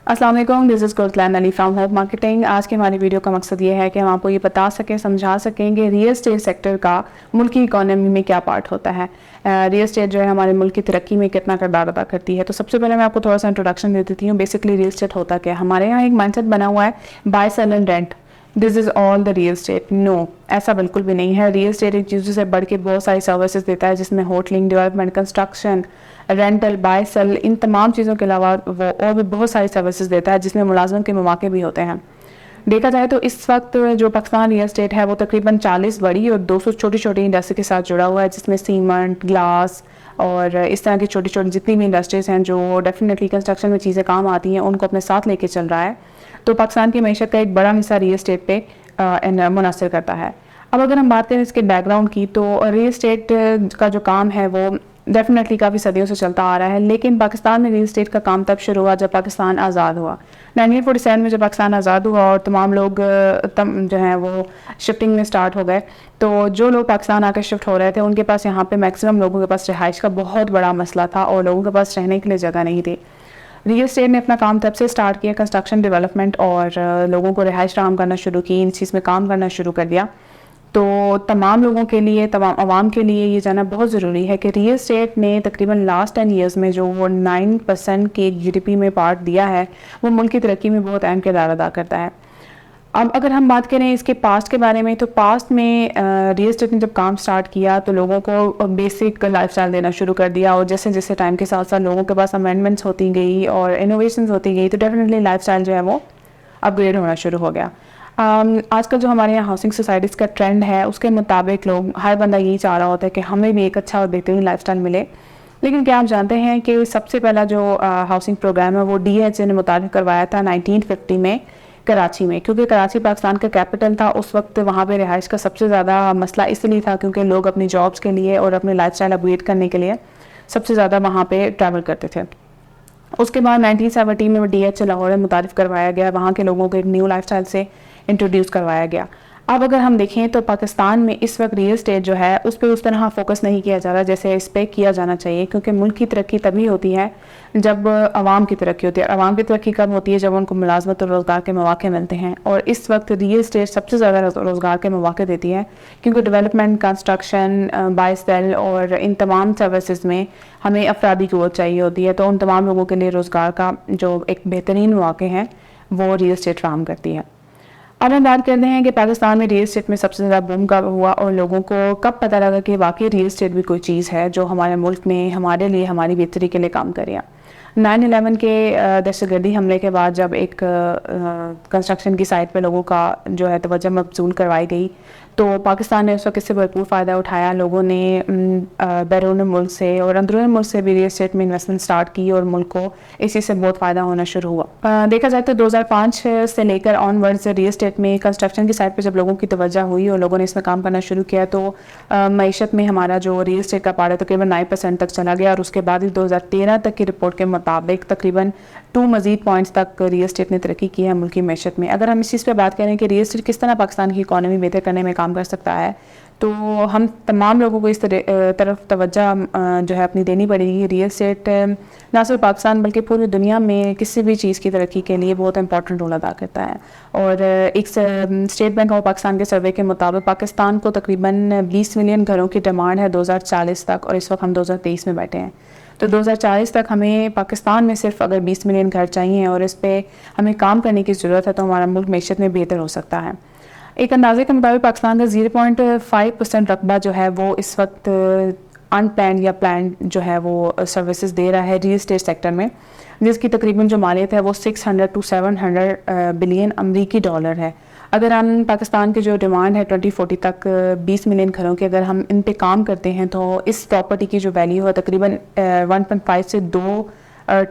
السلام علیکم، دس از کوثلین علی from hope marketing. آج کی ہماری ویڈیو کا مقصد یہ ہے کہ ہم آپ کو یہ بتا سکیں، سمجھا سکیں کہ ریئل اسٹیٹ سیکٹر کا ملکی اکانومی میں کیا پارٹ ہوتا ہے۔ ریئل اسٹیٹ جو ہے ہمارے ملک کی ترقی میں کتنا کردار ادا کرتی ہے۔ تو سب سے پہلے میں آپ کو تھوڑا سا انٹروڈکشن دے دیتی ہوں۔ بیسکلی ریئل اسٹیٹ ہوتا کیا ہے؟ ہمارے یہاں ایک مائنڈ سیٹ بنا ہوا ہے buy sell and rent, this is all the real estate. No, ایسا بالکل بھی نہیں ہے۔ ریئل اسٹیٹ ایک چیزوں سے بڑھ کے بہت ساری سروسز دیتا ہے، جس میں hotelling, development, construction, rental, buy sell, ان تمام چیزوں کے علاوہ وہ اور بھی بہت ساری سروسز دیتا ہے، جس میں ملازمت کے مواقع بھی ہوتے ہیں۔ دیکھا جائے تو اس وقت جو پاکستان ریئل اسٹیٹ ہے وہ تقریباً 40 بڑی اور 200 چھوٹی چھوٹی انڈسٹری کے ساتھ جڑا ہوا ہے، جس میں سیمنٹ، گلاس اور اس طرح کی چھوٹی چھوٹی جتنی بھی انڈسٹریز ہیں جو ڈیفینیٹلی کنسٹرکشن میں چیزیں کام آتی ہیں، ان کو اپنے ساتھ لے کے چل رہا ہے۔ تو پاکستان کی معیشت کا ایک بڑا حصہ ریئل اسٹیٹ پہ منحصر کرتا ہے۔ اب اگر ہم بات کریں اس کے بیک گراؤنڈ کی، تو ریئل اسٹیٹ کا جو کام ہے وہ ڈیفینیٹلی کافی صدیوں سے چلتا آ رہا ہے، لیکن پاکستان میں ریئل اسٹیٹ کا کام تب شروع ہوا جب پاکستان آزاد ہوا۔ 1947 میں جب پاکستان آزاد ہوا اور تمام لوگ جو ہیں وہ شفٹنگ میں سٹارٹ ہو گئے، تو جو لوگ پاکستان آ کے شفٹ ہو رہے تھے ان کے پاس یہاں پہ میکسیمم لوگوں کے پاس رہائش کا بہت بڑا مسئلہ تھا اور لوگوں کے پاس رہنے کے لیے جگہ نہیں تھی۔ ریئل اسٹیٹ نے اپنا کام تب سے سٹارٹ کیا، کنسٹرکشن، ڈیولپمنٹ اور لوگوں کو رہائش فراہم کرنا شروع کی، ان چیز میں کام کرنا شروع کر دیا۔ تو تمام لوگوں کے لیے، تمام عوام کے لیے یہ جاننا بہت ضروری ہے کہ ریئل اسٹیٹ نے تقریباً لاسٹ 10 ایئرز میں جو وہ 9% کے GDP میں پارٹ دیا ہے، وہ ملک کی ترقی میں بہت اہم کردار ادا کرتا ہے۔ اب اگر ہم بات کریں اس کے پاسٹ کے بارے میں، تو پاسٹ میں ریئل اسٹیٹ نے جب کام سٹارٹ کیا تو لوگوں کو بیسک لائف سٹائل دینا شروع کر دیا، اور جیسے جیسے ٹائم کے ساتھ ساتھ لوگوں کے پاس امینڈمنٹس ہوتی گئی اور انوویشنز ہوتی گئی، تو ڈیفینیٹلی لائف سٹائل جو ہے وہ اپ گریڈ ہونا شروع ہو گیا۔ آج کل جو ہمارے یہاں ہاؤسنگ سوسائٹیز کا ٹرینڈ ہے، اس کے مطابق لوگ، ہر بندہ یہی چاہ رہا ہوتا ہے کہ ہمیں بھی ایک اچھا اور بہترین لائف سٹائل ملے۔ لیکن کیا آپ جانتے ہیں کہ سب سے پہلا جو ہاؤسنگ پروگرام ہے وہ DHA نے متعارف کروایا تھا 1950 میں کراچی میں، کیونکہ کراچی پاکستان کا کیپٹل تھا اس وقت۔ وہاں پہ رہائش کا سب سے زیادہ مسئلہ اس لیے تھا کیونکہ لوگ اپنی جابس کے لیے اور اپنے لائف سٹائل اپگریڈ کرنے کے لیے سب سے زیادہ وہاں پہ ٹریول کرتے تھے۔ اس کے بعد 1970 میں DHA لاہور میں متعارف کروایا گیا، وہاں کے لوگوں کو ایک نیو لائف سٹائل سے انٹروڈیوس کروایا گیا۔ اب اگر ہم دیکھیں تو پاکستان میں اس وقت ریئل اسٹیٹ جو ہے اس پہ اس طرح فوکس نہیں کیا جا رہا جیسے اس پہ کیا جانا چاہیے، کیونکہ ملک کی ترقی تبھی ہوتی ہے جب عوام کی ترقی ہوتی ہے۔ عوام کی ترقی کب ہوتی ہے؟ جب ان کو ملازمت اور روزگار کے مواقع ملتے ہیں، اور اس وقت ریئل اسٹیٹ سب سے زیادہ روزگار کے مواقع دیتی ہے، کیونکہ ڈیولپمنٹ، کنسٹرکشن، بائی سیل اور ان تمام سروسز میں ہمیں افرادی قوت چاہیے ہوتی ہے، تو ان تمام لوگوں کے لیے روزگار کا جو ایک بہترین مواقع ہے وہ ریئل اسٹیٹ فراہم کرتی ہے۔ اب ہم بات کرتے ہیں کہ پاکستان میں ریئل اسٹیٹ میں سب سے زیادہ بوم کب ہوا اور لوگوں کو کب پتہ لگا کہ واقعی ریئل اسٹیٹ بھی کوئی چیز ہے جو ہمارے ملک میں ہمارے لیے، ہماری بہتری کے لیے کام کرے۔ 9/11 کے دہشت گردی حملے کے بعد جب ایک کنسٹرکشن کی سائٹ پہ لوگوں کا جو ہے توجہ مبذول کروائی گئی، تو پاکستان نے اس وقت اس سے بھرپور فائدہ اٹھایا۔ لوگوں نے بیرون ملک سے اور اندرون ملک سے بھی ریئل اسٹیٹ میں انویسٹمنٹ سٹارٹ کی اور ملک کو اسی سے بہت فائدہ ہونا شروع ہوا۔ دیکھا جائے تو 2005 سے لے کر آن ورڈز ریئل اسٹیٹ میں کنسٹرکشن کی سائٹ پہ جب لوگوں کی توجہ ہوئی اور لوگوں نے اس میں کام کرنا شروع کیا، تو معیشت میں ہمارا جو ریئل اسٹیٹ کا پارٹ ہے تقریباً 9% تک چلا گیا، اور اس کے بعد 2013 تک کی رپورٹ کے مطابق تقریباً 2 مزید پوائنٹس تک ریئل اسٹیٹ نے ترقی کی ہے ملکی معیشت میں۔ اگر ہم اس چیز پہ بات کریں کہ ریئل اسٹیٹ کس طرح پاکستان کی اکانومی بہتر کرنے میں کام کر سکتا ہے، تو ہم تمام لوگوں کو اس طرف توجہ جو ہے اپنی دینی پڑے گی۔ ریئل اسٹیٹ نہ صرف پاکستان بلکہ پوری دنیا میں کسی بھی چیز کی ترقی کے لیے بہت امپورٹنٹ رول ادا کرتا ہے۔ اور ایک اسٹیٹ بینک آف پاکستان کے سروے کے مطابق پاکستان کو تقریباً 20 ملین گھروں کی ڈیمانڈ ہے 2040 تک، اور اس وقت ہم 2023 میں بیٹھے ہیں۔ تو 2040 تک ہمیں پاکستان میں صرف اگر 20 ملین گھر چاہیے اور اس پہ ہمیں کام کرنے کی ضرورت ہے، تو ہمارا ملک معیشت میں بہتر ہو سکتا ہے۔ ایک اندازے کے مطابق پاکستان کا 0.5% رقبہ جو ہے وہ اس وقت ان پلانڈ یا پلانڈ جو ہے وہ سروسز دے رہا ہے ریئل اسٹیٹ سیکٹر میں، جس کی تقریباً جو مالیت ہے وہ 600 to 700 بلین امریکی ڈالر ہے۔ اگر ہم پاکستان کی جو ڈیمانڈ ہے 2040 تک 20 ملین گھروں کے، اگر ہم ان پہ کام کرتے ہیں تو اس پراپرٹی کی جو ویلیو ہے تقریباً 1.5 سے 2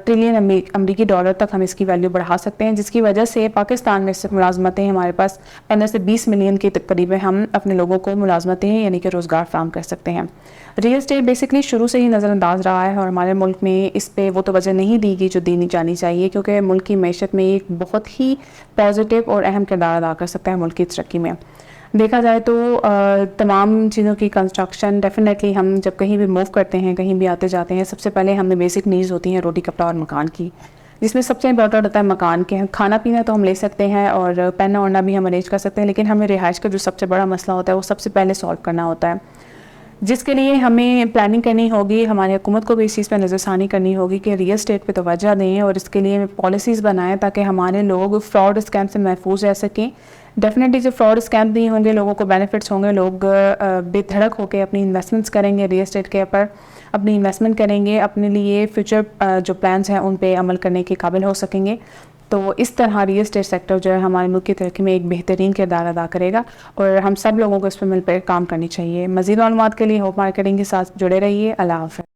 ٹریلین امریکی ڈالر تک ہم اس کی ویلیو بڑھا سکتے ہیں، جس کی وجہ سے پاکستان میں صرف ملازمتیں ہمارے پاس 15 سے 20 ملین کے قریب ہم اپنے لوگوں کو ملازمتیں یعنی کہ روزگار فراہم کر سکتے ہیں۔ ریئل اسٹیٹ بیسکلی شروع سے ہی نظر انداز رہا ہے، اور ہمارے ملک میں اس پہ وہ توجہ نہیں دی گئی جو دینی جانی چاہیے، کیونکہ ملک کی معیشت میں ایک بہت ہی پازیٹیو اور اہم کردار ادا کر سکتا ہے ملک کی ترقی میں۔ دیکھا جائے تو تمام چیزوں کی کنسٹرکشن ڈیفینیٹلی ہم جب کہیں بھی موو کرتے ہیں، کہیں بھی آتے جاتے ہیں، سب سے پہلے ہمیں بیسک نیڈز ہوتی ہیں روٹی، کپڑا اور مکان کی۔ جس میں سب سے امپورٹنٹ ہوتا ہے مکان کے. کھانا پینا تو ہم لے سکتے ہیں اور پہننا اوڑھنا بھی ہم ارینج کر سکتے ہیں, لیکن ہمیں رہائش کا جو سب سے بڑا مسئلہ ہوتا ہے وہ سب سے پہلے سالو کرنا ہوتا ہے, جس کے لیے ہمیں پلاننگ کرنی ہوگی. ہماری حکومت کو بھی اس چیز پہ نظر ثانی کرنی ہوگی کہ ریئل اسٹیٹ پہ توجہ دیں اور اس کے لیے پالیسیز بنائیں تاکہ ہمارے لوگ فراڈ اسکیم سے محفوظ رہ سکیں. ڈیفینیٹلی جو فراڈ اسکیم نہیں ہوں گے, لوگوں کو بینیفٹس ہوں گے, لوگ بے دھڑک ہو کے اپنی انویسٹمنٹس کریں گے, ریئل اسٹیٹ کے اوپر اپنی انویسٹمنٹ کریں گے, اپنے لیے فیوچر جو پلانس ہیں ان پہ عمل کرنے کے قابل ہو سکیں گے. تو اس طرح ریئل اسٹیٹ سیکٹر جو ہے ہمارے ملک کی ترقی میں ایک بہترین کردار ادا کرے گا اور ہم سب لوگوں کو اس پہ مل کر کام کرنی چاہیے. مزید معلومات کے لیے ہوپ مارکیٹنگ کے ساتھ جڑے رہیے. اللہ حافظ.